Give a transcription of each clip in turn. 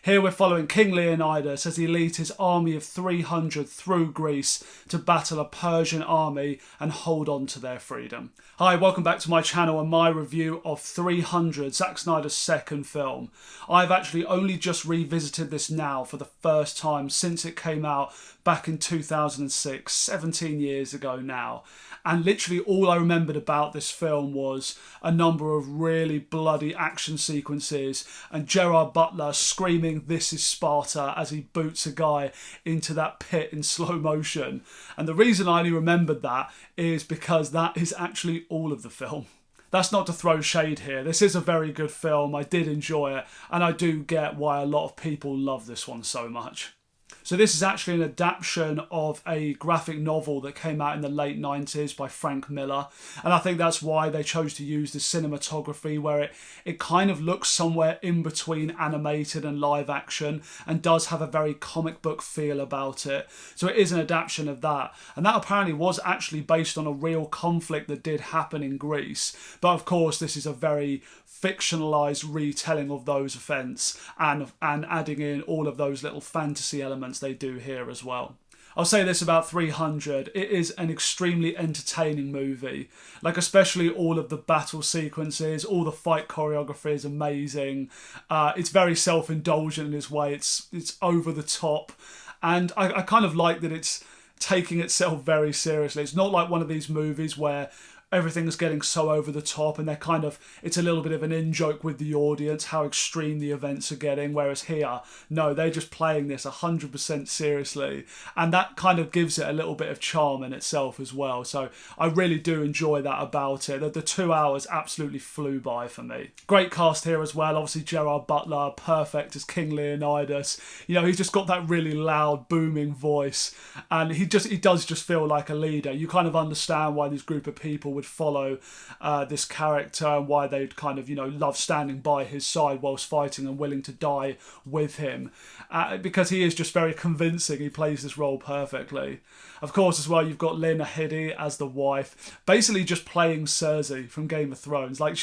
Here we're following King Leonidas as he leads his army of 300 through Greece to battle a Persian army and hold on to their freedom. Hi, welcome back to my channel and my review of 300, Zack Snyder's second film. I've actually only just revisited this now for the first time since it came out back in 2006, 17 years ago now. And literally all I remembered about this film was a number of really bloody action sequences and Gerard Butler screaming, "This is Sparta," as he boots a guy into that pit in slow motion. And the reason I only remembered that is because that is actually all of the film. That's not to throw shade here. This is a very good film. I did enjoy it, and I do get why a lot of people love this one so much. So this is actually an adaptation of a graphic novel that came out in the late 90s by Frank Miller. And I think that's why they chose to use the cinematography where it kind of looks somewhere in between animated and live action and does have a very comic book feel about it. So it is an adaptation of that. And that apparently was actually based on a real conflict that did happen in Greece. But of course, this is a very fictionalized retelling of those events and adding in all of those little fantasy elements they do here as well. I'll say this about 300, it is an extremely entertaining movie. Like especially all of the battle sequences, all the fight choreography is amazing. It's very self-indulgent in its way, it's over the top. And I kind of like that it's taking itself very seriously. It's not like one of these movies where everything's getting so over the top and it's a little bit of an in-joke with the audience, how extreme the events are getting, whereas here, no, they're just playing this 100% seriously, and that kind of gives it a little bit of charm in itself as well. So I really do enjoy that about it. The 2 hours absolutely flew by for me. Great cast here as well, obviously Gerard Butler, perfect as King Leonidas. You know, he's just got that really loud, booming voice, and he does just feel like a leader. You kind of understand why this group of people would follow this character and why they'd kind of, love standing by his side whilst fighting and willing to die with him, because he is just very convincing. He plays this role perfectly. Of course, as well, you've got Lena Headey as the wife, basically just playing Cersei from Game of Thrones. Like,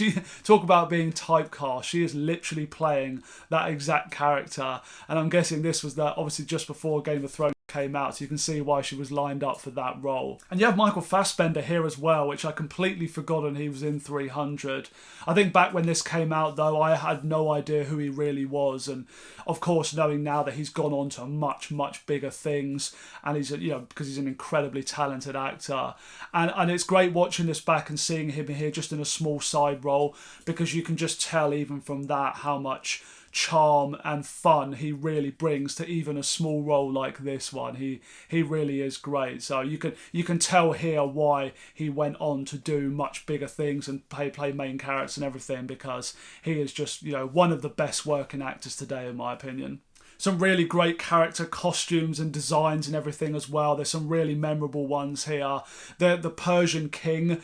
talk about being typecast. She is literally playing that exact character, and I'm guessing this was that obviously just before Game of Thrones came out, so you can see why she was lined up for that role. And you have Michael Fassbender here as well, which I completely forgotten he was in 300. I think back when this came out though, I had no idea who he really was, and of course knowing now that he's gone on to much bigger things, and he's because he's an incredibly talented actor, and it's great watching this back and seeing him here just in a small side role, because you can just tell even from that how much charm and fun he really brings to even a small role like this one. He really is great. So you can tell here why he went on to do much bigger things and play main characters and everything, because he is just one of the best working actors today in my opinion. Some really great character costumes and designs and everything as well. There's some really memorable ones here. The Persian king,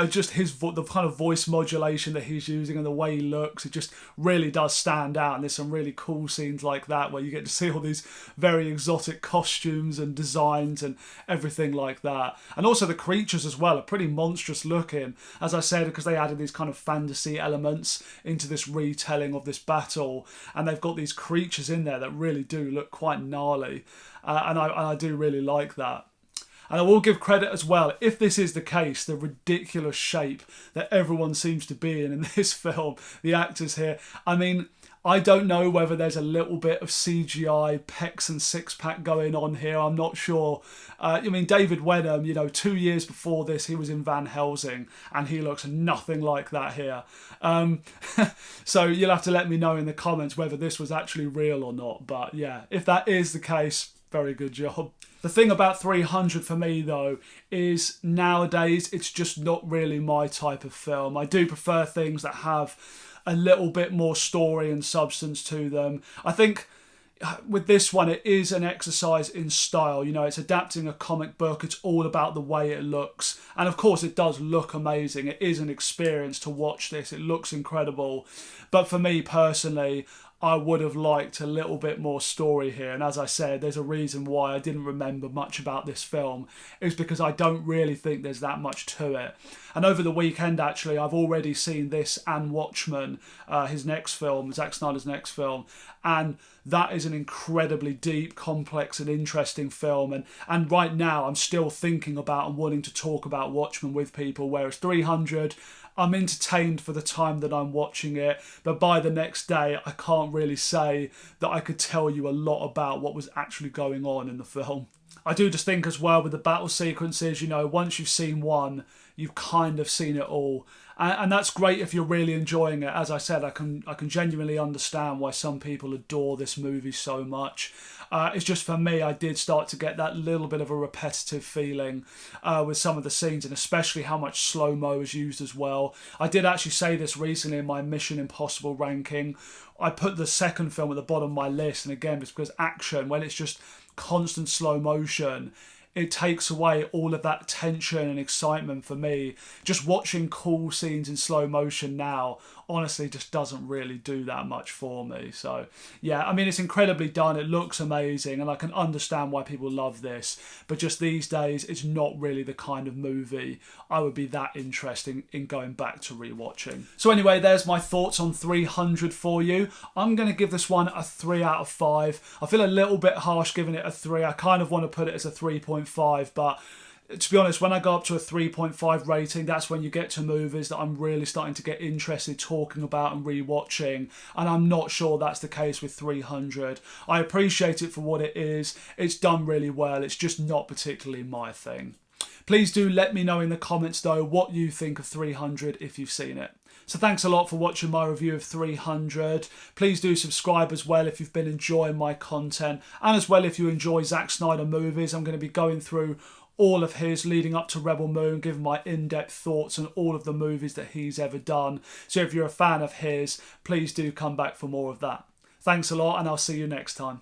just the kind of voice modulation that he's using and the way he looks, it just really does stand out. And there's some really cool scenes like that where you get to see all these very exotic costumes and designs and everything like that. And also the creatures as well are pretty monstrous looking, as I said, because they added these kind of fantasy elements into this retelling of this battle. And they've got these creatures in there that really do look quite gnarly, and I do really like that. And I will give credit as well, if this is the case, the ridiculous shape that everyone seems to be in this film, the actors here. I mean, I don't know whether there's a little bit of CGI pecs and six-pack going on here. I'm not sure. David Wenham, 2 years before this, he was in Van Helsing, and he looks nothing like that here. So you'll have to let me know in the comments whether this was actually real or not. But yeah, if that is the case, very good job. The thing about 300 for me though is nowadays it's just not really my type of film. I do prefer things that have a little bit more story and substance to them. I think with this one, it is an exercise in style. It's adapting a comic book. It's all about the way it looks. And of course, it does look amazing. It is an experience to watch this. It looks incredible. But for me personally, I would have liked a little bit more story here. And as I said, there's a reason why I didn't remember much about this film. It's because I don't really think there's that much to it. And over the weekend, actually, I've already seen this and Watchmen, his next film, Zack Snyder's next film. And that is an incredibly deep, complex and interesting film. And right now, I'm still thinking about and wanting to talk about Watchmen with people, whereas 300... I'm entertained for the time that I'm watching it, but by the next day, I can't really say that I could tell you a lot about what was actually going on in the film. I do just think as well with the battle sequences, you know, once you've seen one, you've kind of seen it all. And that's great if you're really enjoying it. As I said, I can genuinely understand why some people adore this movie so much. It's just for me, I did start to get that little bit of a repetitive feeling with some of the scenes, and especially how much slow-mo is used as well. I did actually say this recently in my Mission Impossible ranking. I put the second film at the bottom of my list, and again, it's because action, when it's just constant slow motion, it takes away all of that tension and excitement for me. Just watching cool scenes in slow motion now, honestly, just doesn't really do that much for me. So, yeah, I mean, it's incredibly done. It looks amazing, and I can understand why people love this. But just these days, it's not really the kind of movie I would be that interested in going back to rewatching. So anyway, there's my thoughts on 300 for you. I'm going to give this one a 3 out of 5. I feel a little bit harsh giving it a 3. I kind of want to put it as a 3.5, but to be honest, when I go up to a 3.5 rating, that's when you get to movies that I'm really starting to get interested talking about and rewatching, and I'm not sure that's the case with 300. I appreciate it for what it is. It's done really well. It's just not particularly my thing. Please do let me know in the comments though what you think of 300 if you've seen it. So thanks a lot for watching my review of 300. Please do subscribe as well if you've been enjoying my content, and as well if you enjoy Zack Snyder movies. I'm going to be going through all of his leading up to Rebel Moon, giving my in-depth thoughts on all of the movies that he's ever done. So if you're a fan of his, please do come back for more of that. Thanks a lot, and I'll see you next time.